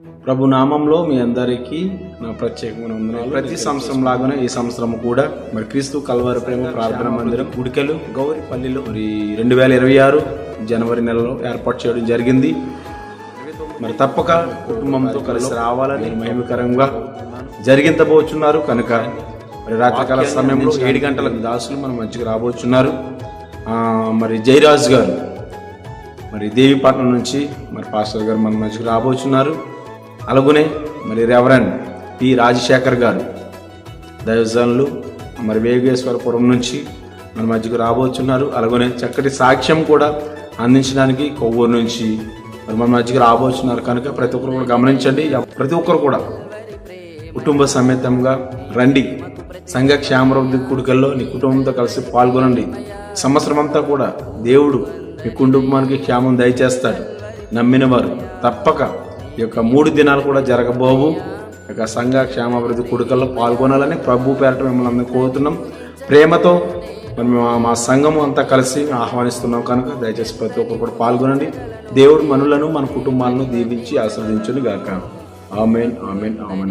ప్రభు నామంలో మీ అందరికీ నా ప్రత్యేకమైన వందనాలు. ప్రతి సంవత్సరం లాగానే ఈ సంవత్సరం కూడా మరి క్రీస్తు కల్వరి ప్రేమ ప్రార్థన మందిరం గుడికెలు గౌరిపల్లిలో మరి 2026 జనవరి నెలలో ఏర్పాటు చేయడం జరిగింది. మరి తప్పక కుటుంబంతో కలిసి రావాలని మహిమకరంగా జరిగించబోతున్నారు కనుక మరి రాత్రికాల సమయంలో 7 గంటలకు దాసులు మన మధ్యకి రాబోతున్నారు. మరి జయరాజ్ గారు మరి దేవీపట్నం నుంచి మరి పాస్టర్ గారు మన మధ్యకి రాబోతున్నారు. అలాగనే మరి రెవరెండ్ పి రాజశేఖర్ గారు దైవజనులు మరి వేగేశ్వరపురం నుంచి మన మధ్యకు రాబోతున్నారు. అలాగనే చక్కటి సాక్ష్యం కూడా అందించడానికి కొవ్వూరు నుంచి మరి మన మధ్యకు రాబోతున్నారు కనుక ప్రతి ఒక్కరు కూడా గమనించండి. ప్రతి ఒక్కరు కూడా కుటుంబ సమేతంగా రండి. సంఘ క్షేమాభివృద్ధి కూడికల్లో నీ కుటుంబంతో కలిసి పాల్గొనండి. సంవత్సరం అంతా కూడా దేవుడు మీ కుటుంబానికి క్షేమం దయచేస్తాడు. నమ్మిన వారు తప్పక ఈ యొక్క 3 దినాలు కూడా జరగబోవు ఈ యొక్క సంఘ క్షేమాభివృద్ధి కూడికల్లో పాల్గొనాలని ప్రభు పేరట మిమ్మల్ని అందరినీ కోరుతున్నాం. ప్రేమతో మా సంఘము అంతా కలిసి ఆహ్వానిస్తున్నాం కనుక దయచేసి ప్రతి ఒక్కరు కూడా పాల్గొనండి. దేవుడు మనులను మన కుటుంబాలను దీవించి ఆశీర్వదించును గాక. ఆమేన్, ఆమేన్, ఆమేన్.